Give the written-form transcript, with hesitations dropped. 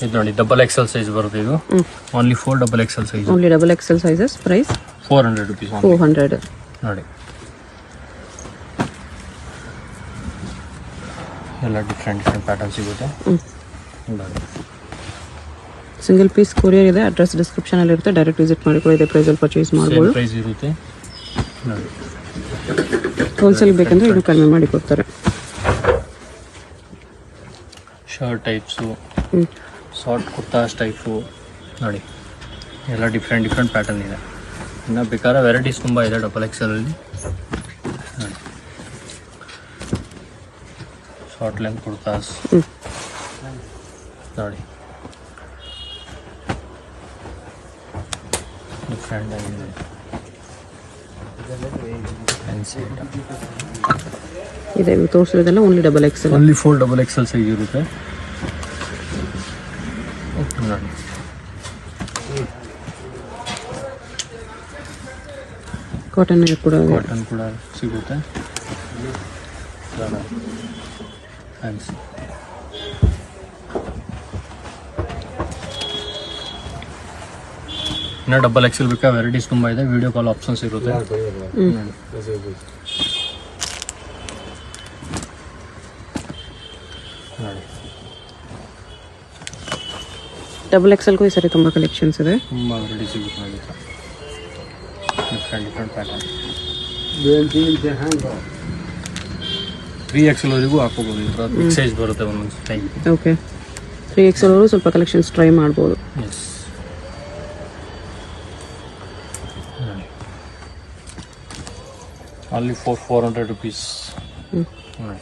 ಇದು ನೋಡಿ double XL size ಬರುತ್ತೆ ಇದು. Only 4 double XL size. Only double XL sizes. Price 400 rupees. 400. ನೋಡಿ ಎಲ್ಲ ಡಿಫ್ರೆಂಟ್ ಪ್ಯಾಟರ್ನ್ ಸಿಗುತ್ತೆ. ಸಿಂಗಲ್ ಪೀಸ್ ಕೊರಿಯರ್ ಇದೆ. ಅಡ್ರೆಸ್ ಡಿಸ್ಕ್ರಿಪ್ಷನ್ ಅಲ್ಲಿ ಇರುತ್ತೆ. ಡೈರೆಕ್ಟ್ ವಿಸಿಟ್ ಮಾಡಿ ಕೂಡ ಇದೆ ಪ್ರೈಸ್ ಅಲ್ಲಿ ಪರ್ಚೇಸ್ ಮಾಡಬಹುದು. ಪ್ರೈಸ್ ಇರುತ್ತೆ. ನೋಡಿ ಹೋಲ್ಸೇಲ್ ಬೇಕಂದ್ರೆ ಇದು ಕಡಿಮೆ ಮಾಡಿ ಕೊಡ್ತಾರೆ. Shirt types, short kurtas type ನೋಡಿ ಎಲ್ಲ ಡಿಫ್ರೆಂಟ್ ಪ್ಯಾಟರ್ನ್ ಇದೆ. ಇನ್ನು ಬೇಕಾದ್ರೆ ವೆರೈಟೀಸ್ ತುಂಬ ಇದೆ ಡಬಲ್ ಎಕ್ಸೆಲಲ್ಲಿ. ನೋಡಿ ಶಾರ್ಟ್ ಲೆಂತ್ ಕುರ್ತಾಸ್ ನೋಡಿ ಡಿಫ್ರೆಂಟ್ ಆಗಿದೆ. ಇದೆ ತೋರಿಸಿರೋದೆಲ್ಲ only double XL. Only 4 double XL size ಇರುತ್ತೆ. ನೋಡಿ ಕಾಟನ್ ಕೂಡ ಸಿಗುತ್ತೆ. ಇನ್ನು ಡಬಲ್ ಎಕ್ಸೆಲ್ ಬೇಕಾ ವೆರೈಟೀಸ್ ತುಂಬ ಇದೆ. ವಿಡಿಯೋ ಕಾಲ್ ಆಪ್ಷನ್ಸ್ ಇರುತ್ತೆ. ನೋಡಿ ಡಬಲ್ ಎಕ್ಸೆಲ್ಗೂ ಈ ಸರಿ ತುಂಬ ಕಲೆಕ್ಷನ್ಸ್ ಇದೆ. ತುಂಬ ವೆರೈಟಿ ಸಿಗುತ್ತೆ ನೋಡಿ. ಡಿಫ್ರೆಂಟ್ ಪ್ಯಾಟರ್ನ್ 3XL ವರೆಗೂ ಹಾಕೋಬೋದು. ಈ ಥರ ಬಿಗ್ ಸೈಜ್ ಬರುತ್ತೆ ಒಂದೊಂದು ಟೈಪ್. ಓಕೆ 3XL ಅವರು ಸ್ವಲ್ಪ ಕಲೆಕ್ಷನ್ಸ್ ಟ್ರೈ ಮಾಡ್ಬೋದು. Yes only 400 rupees. ನೋಡಿ